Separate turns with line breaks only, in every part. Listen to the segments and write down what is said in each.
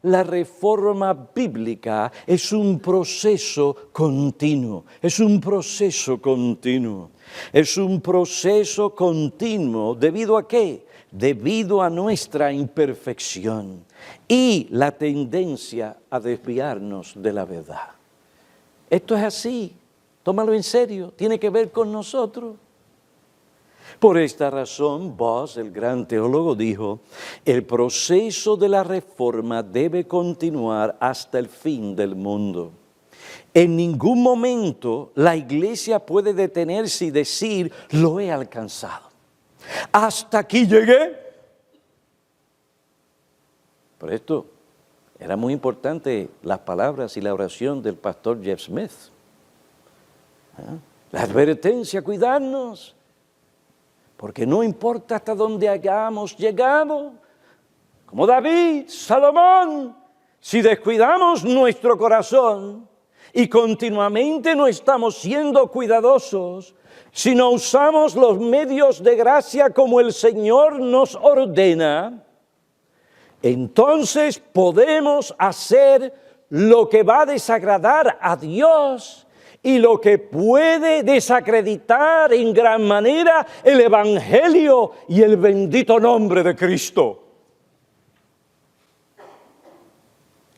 la reforma bíblica es un proceso continuo, es un proceso continuo. Es un proceso continuo, ¿debido a qué? Debido a nuestra imperfección y la tendencia a desviarnos de la verdad. Esto es así, tómalo en serio, tiene que ver con nosotros. Por esta razón, Boss, el gran teólogo, dijo, el proceso de la reforma debe continuar hasta el fin del mundo. En ningún momento la iglesia puede detenerse y decir, lo he alcanzado. Hasta aquí llegué. Por esto era muy importante las palabras y la oración del pastor Jeff Smith. La advertencia, cuidarnos. Porque no importa hasta dónde hayamos llegado, como David, Salomón, si descuidamos nuestro corazón y continuamente no estamos siendo cuidadosos, si no usamos los medios de gracia como el Señor nos ordena, entonces podemos hacer lo que va a desagradar a Dios y lo que puede desacreditar en gran manera el Evangelio y el bendito nombre de Cristo.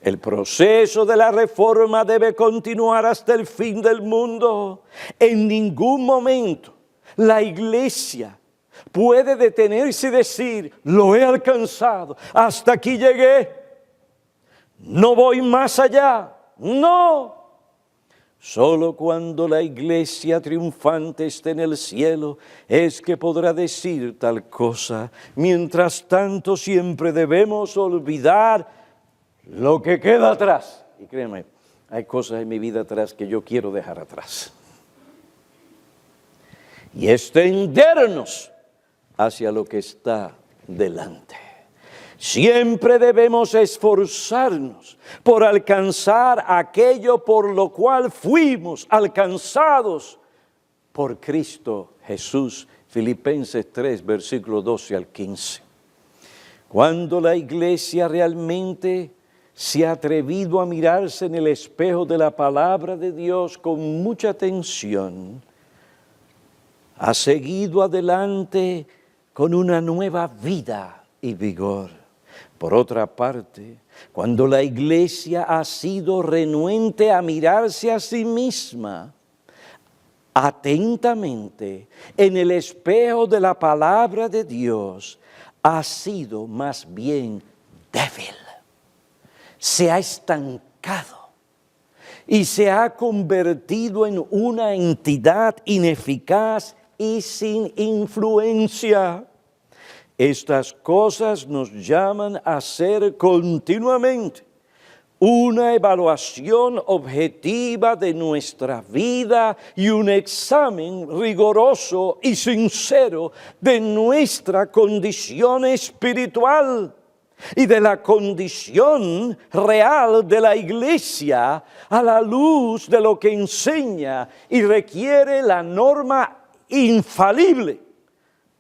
El proceso de la reforma debe continuar hasta el fin del mundo. En ningún momento la iglesia puede detenerse y decir, lo he alcanzado, hasta aquí llegué, no voy más allá. No. Solo cuando la iglesia triunfante esté en el cielo es que podrá decir tal cosa. Mientras tanto siempre debemos olvidar lo que queda atrás. Y créanme, hay cosas en mi vida atrás que yo quiero dejar atrás. Y extendernos hacia lo que está delante. Siempre debemos esforzarnos por alcanzar aquello por lo cual fuimos alcanzados por Cristo Jesús. Filipenses 3, versículos 12 al 15. Cuando la iglesia realmente se ha atrevido a mirarse en el espejo de la palabra de Dios con mucha atención, ha seguido adelante con una nueva vida y vigor. Por otra parte, cuando la iglesia ha sido renuente a mirarse a sí misma atentamente en el espejo de la palabra de Dios, ha sido más bien débil. Se ha estancado y se ha convertido en una entidad ineficaz y sin influencia. Estas cosas nos llaman a hacer continuamente una evaluación objetiva de nuestra vida y un examen riguroso y sincero de nuestra condición espiritual y de la condición real de la iglesia a la luz de lo que enseña y requiere la norma infalible.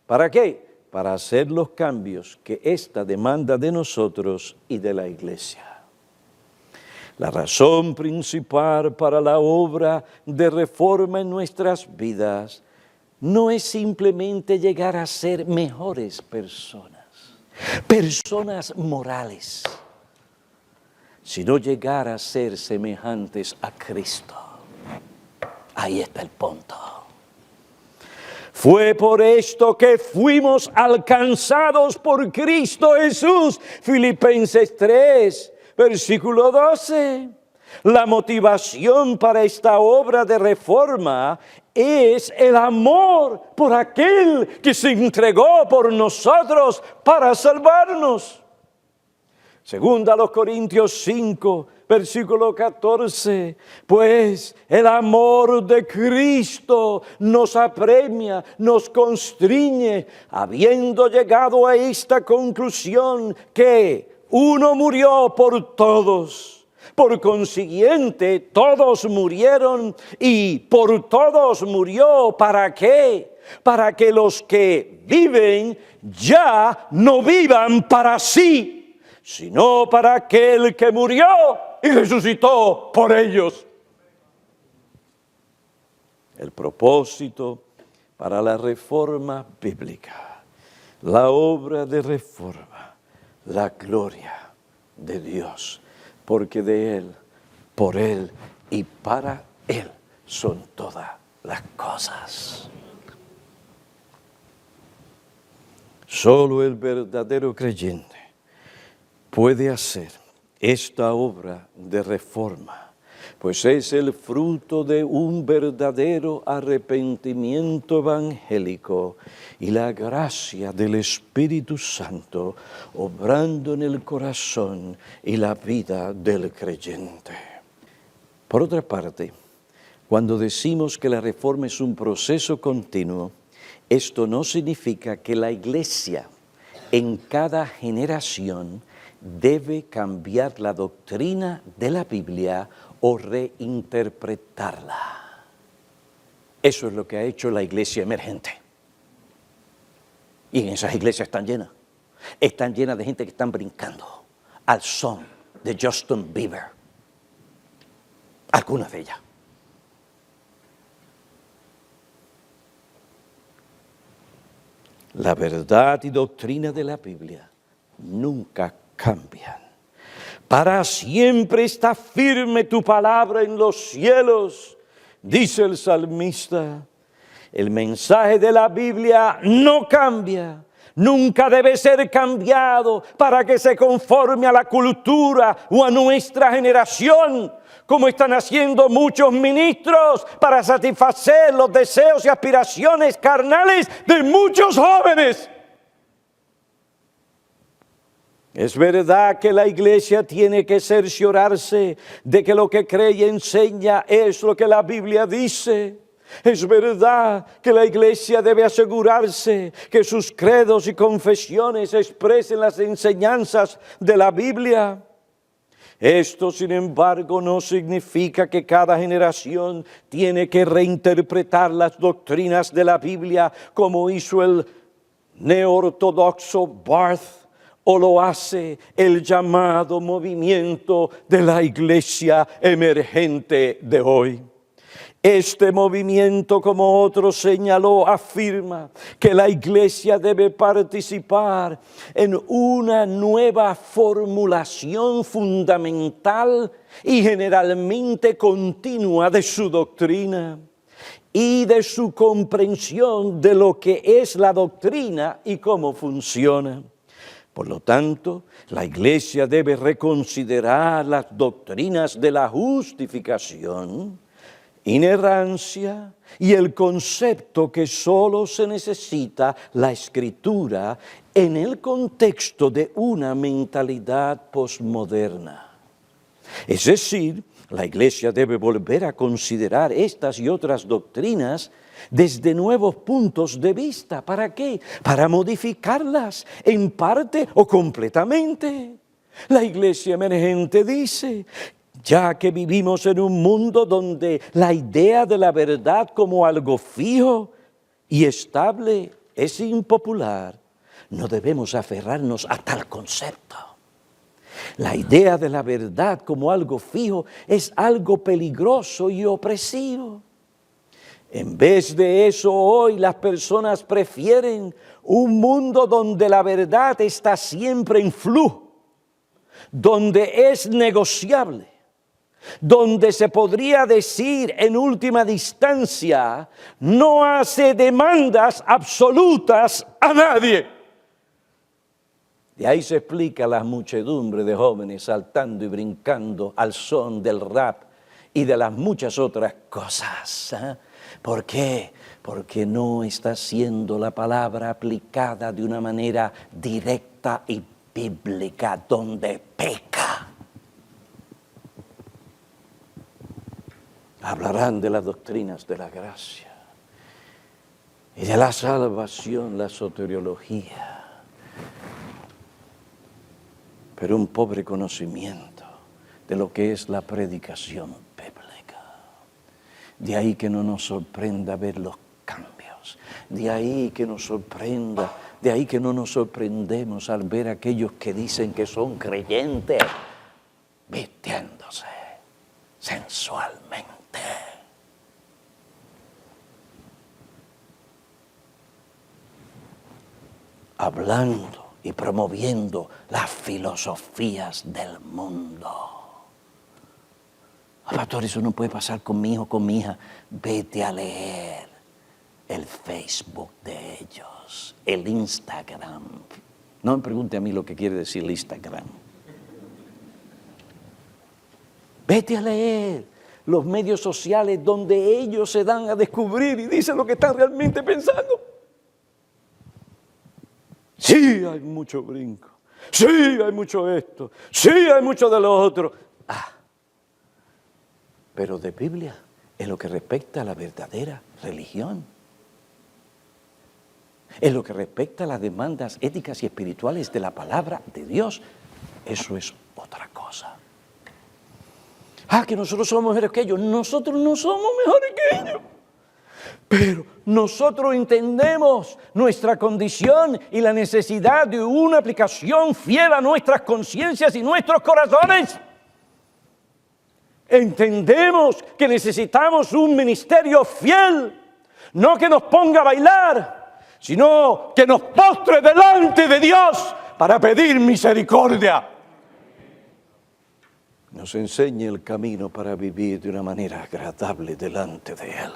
¿Para qué? Para hacer los cambios que ésta demanda de nosotros y de la iglesia. La razón principal para la obra de reforma en nuestras vidas no es simplemente llegar a ser mejores personas morales, sino llegar a ser semejantes a Cristo. Ahí está el punto. Fue por esto que fuimos alcanzados por Cristo Jesús. Filipenses 3, versículo 12. La motivación para esta obra de reforma es el amor por aquel que se entregó por nosotros para salvarnos. Segunda a los Corintios 5, versículo 14, pues el amor de Cristo nos apremia, nos constriñe, habiendo llegado a esta conclusión que uno murió por todos. Por consiguiente, todos murieron y por todos murió. ¿Para qué? Para que los que viven ya no vivan para sí, sino para aquel que murió y resucitó por ellos. El propósito para la reforma bíblica, la obra de reforma, la gloria de Dios, porque de Él, por Él y para Él son todas las cosas. Solo el verdadero creyente puede hacer esta obra de reforma, pues es el fruto de un verdadero arrepentimiento evangélico y la gracia del Espíritu Santo obrando en el corazón y la vida del creyente. Por otra parte, cuando decimos que la reforma es un proceso continuo, esto no significa que la Iglesia en cada generación debe cambiar la doctrina de la Biblia o reinterpretarla. Eso es lo que ha hecho la iglesia emergente. Y en esas iglesias están llenas de gente que están brincando al son de Justin Bieber. Algunas de ellas. La verdad y doctrina de la Biblia nunca cambian. Para siempre está firme tu palabra en los cielos, dice el salmista. El mensaje de la Biblia no cambia, nunca debe ser cambiado para que se conforme a la cultura o a nuestra generación, como están haciendo muchos ministros para satisfacer los deseos y aspiraciones carnales de muchos jóvenes. Es verdad que la iglesia tiene que cerciorarse de que lo que cree y enseña es lo que la Biblia dice. Es verdad que la iglesia debe asegurarse que sus credos y confesiones expresen las enseñanzas de la Biblia. Esto, sin embargo, no significa que cada generación tiene que reinterpretar las doctrinas de la Biblia como hizo el neortodoxo Barth, o lo hace el llamado movimiento de la iglesia emergente de hoy. Este movimiento, como otro señaló, afirma que la iglesia debe participar en una nueva formulación fundamental y generalmente continua de su doctrina y de su comprensión de lo que es la doctrina y cómo funciona. Por lo tanto, la iglesia debe reconsiderar las doctrinas de la justificación, inerrancia y el concepto que solo se necesita la Escritura en el contexto de una mentalidad posmoderna. Es decir, la iglesia debe volver a considerar estas y otras doctrinas desde nuevos puntos de vista. ¿Para qué? Para modificarlas en parte o completamente. La iglesia emergente dice, ya que vivimos en un mundo donde la idea de la verdad como algo fijo y estable es impopular, no debemos aferrarnos a tal concepto. La idea de la verdad como algo fijo es algo peligroso y opresivo. En vez de eso, hoy las personas prefieren un mundo donde la verdad está siempre en flujo, donde es negociable, donde se podría decir en última distancia, no hace demandas absolutas a nadie. De ahí se explica la muchedumbre de jóvenes saltando y brincando al son del rap y de las muchas otras cosas. ¿Por qué? Porque no está siendo la palabra aplicada de una manera directa y bíblica, donde peca. Hablarán de las doctrinas de la gracia y de la salvación, la soteriología. Pero un pobre conocimiento de lo que es la predicación bíblica. De ahí que no nos sorprenda ver los cambios. De ahí que nos sorprenda De ahí que no nos sorprendemos al ver a aquellos que dicen que son creyentes vistiéndose sensualmente. Hablando y promoviendo las filosofías del mundo. Pastor, eso no puede pasar con mi hijo, con mi hija. Vete a leer el Facebook de ellos, el Instagram. No me pregunte a mí lo que quiere decir el Instagram. Vete a leer los medios sociales donde ellos se dan a descubrir y dicen lo que están realmente pensando. Sí, hay mucho brinco. Sí, hay mucho esto. Sí, hay mucho de lo otro. Pero de Biblia, en lo que respecta a la verdadera religión, en lo que respecta a las demandas éticas y espirituales de la palabra de Dios, eso es otra cosa. Que nosotros somos mejores que ellos. Nosotros no somos mejores que ellos. Pero nosotros entendemos nuestra condición y la necesidad de una aplicación fiel a nuestras conciencias y nuestros corazones. Entendemos que necesitamos un ministerio fiel, no que nos ponga a bailar, sino que nos postre delante de Dios para pedir misericordia. Nos enseñe el camino para vivir de una manera agradable delante de Él.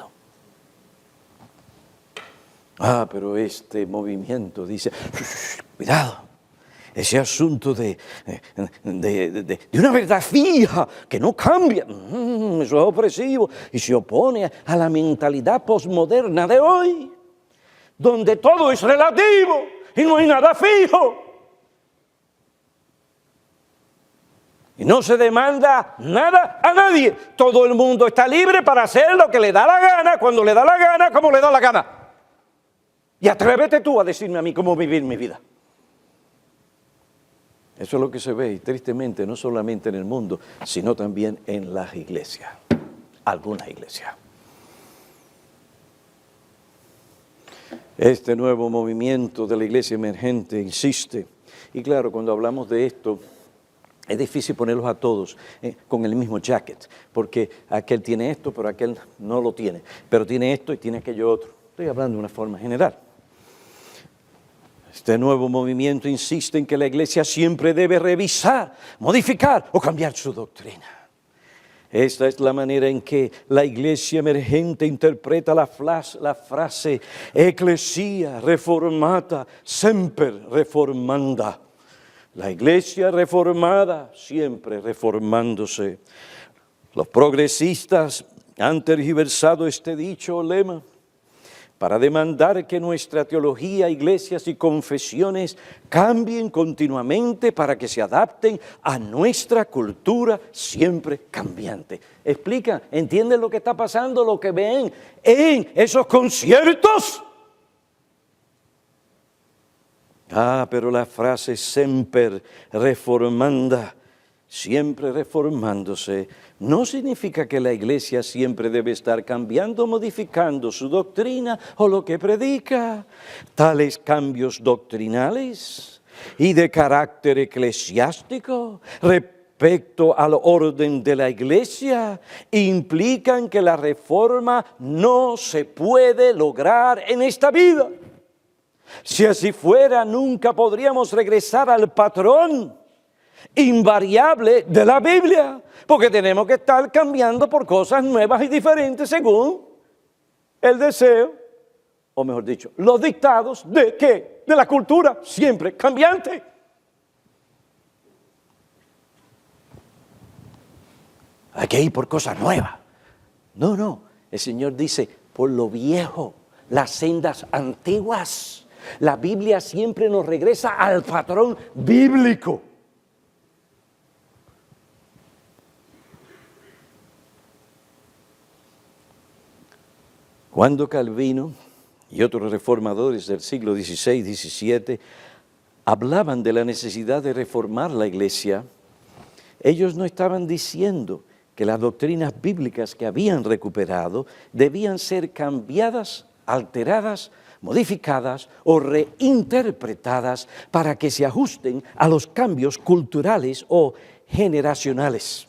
Pero este movimiento dice, cuidado, ese asunto de una verdad fija que no cambia, eso es opresivo y se opone a la mentalidad posmoderna de hoy, donde todo es relativo y no hay nada fijo. Y no se demanda nada a nadie. Todo el mundo está libre para hacer lo que le da la gana, cuando le da la gana, como le da la gana. Y atrévete tú a decirme a mí cómo vivir mi vida. Eso es lo que se ve, y tristemente, no solamente en el mundo, sino también en las iglesias. Algunas iglesias. Este nuevo movimiento de la iglesia emergente insiste. Y claro, cuando hablamos de esto, es difícil ponerlos a todos con el mismo jacket, porque aquel tiene esto, pero aquel no lo tiene. Pero tiene esto y tiene aquello otro. Estoy hablando de una forma general. Este nuevo movimiento insiste en que la iglesia siempre debe revisar, modificar o cambiar su doctrina. Esta es la manera en que la iglesia emergente interpreta la frase Ecclesia reformata semper reformanda. La iglesia reformada siempre reformándose. Los progresistas han tergiversado este dicho o lema para demandar que nuestra teología, iglesias y confesiones cambien continuamente para que se adapten a nuestra cultura siempre cambiante. ¿Explican? ¿Entienden lo que está pasando? ¿Lo que ven en esos conciertos? Pero la frase semper reformanda, siempre reformándose, no significa que la iglesia siempre debe estar cambiando, modificando su doctrina o lo que predica. Tales cambios doctrinales y de carácter eclesiástico respecto al orden de la iglesia implican que la reforma no se puede lograr en esta vida. Si así fuera, nunca podríamos regresar al patrón invariable de la Biblia, porque tenemos que estar cambiando por cosas nuevas y diferentes según el deseo, o mejor dicho, los dictados de ¿qué? De la cultura siempre cambiante. Hay que ir por cosas nuevas. No, el Señor dice, por lo viejo, las sendas antiguas. La Biblia siempre nos regresa al patrón bíblico. Cuando Calvino y otros reformadores del siglo XVI, XVII hablaban de la necesidad de reformar la iglesia, ellos no estaban diciendo que las doctrinas bíblicas que habían recuperado debían ser cambiadas, alteradas modificadas o reinterpretadas para que se ajusten a los cambios culturales o generacionales.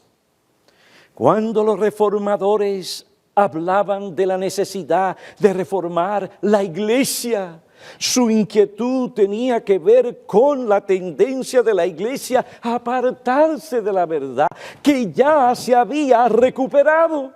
Cuando los reformadores hablaban de la necesidad de reformar la iglesia, su inquietud tenía que ver con la tendencia de la iglesia a apartarse de la verdad que ya se había recuperado.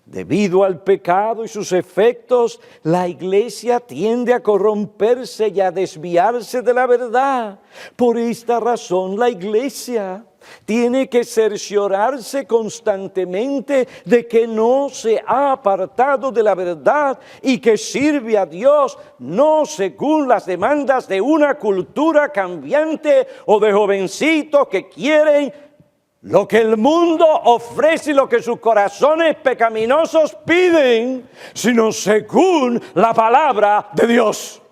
Debido al pecado y sus efectos, la iglesia tiende a corromperse y a desviarse de la verdad. Por esta razón, la iglesia tiene que cerciorarse constantemente de que no se ha apartado de la verdad y que sirve a Dios no según las demandas de una cultura cambiante o de jovencitos que quieren lo que el mundo ofrece y lo que sus corazones pecaminosos piden, sino según la palabra de Dios.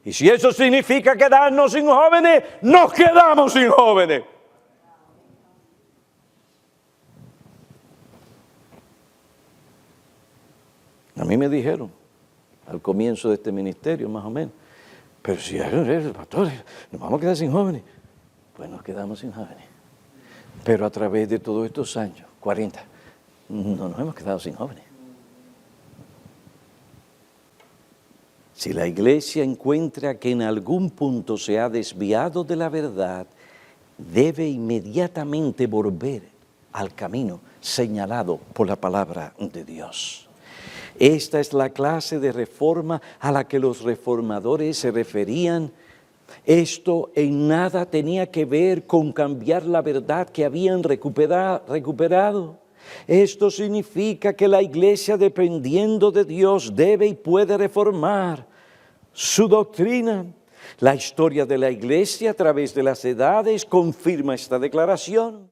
Y si eso significa quedarnos sin jóvenes, nos quedamos sin jóvenes. A mí me dijeron, al comienzo de este ministerio más o menos, pero si pastores, nos vamos a quedar sin jóvenes. Pues nos quedamos sin jóvenes. Pero a través de todos estos años, 40, no nos hemos quedado sin jóvenes. Si la iglesia encuentra que en algún punto se ha desviado de la verdad, debe inmediatamente volver al camino señalado por la palabra de Dios. Esta es la clase de reforma a la que los reformadores se referían. Esto en nada tenía que ver con cambiar la verdad que habían recuperado. Esto significa que la iglesia, dependiendo de Dios, debe y puede reformar su doctrina. La historia de la iglesia a través de las edades confirma esta declaración.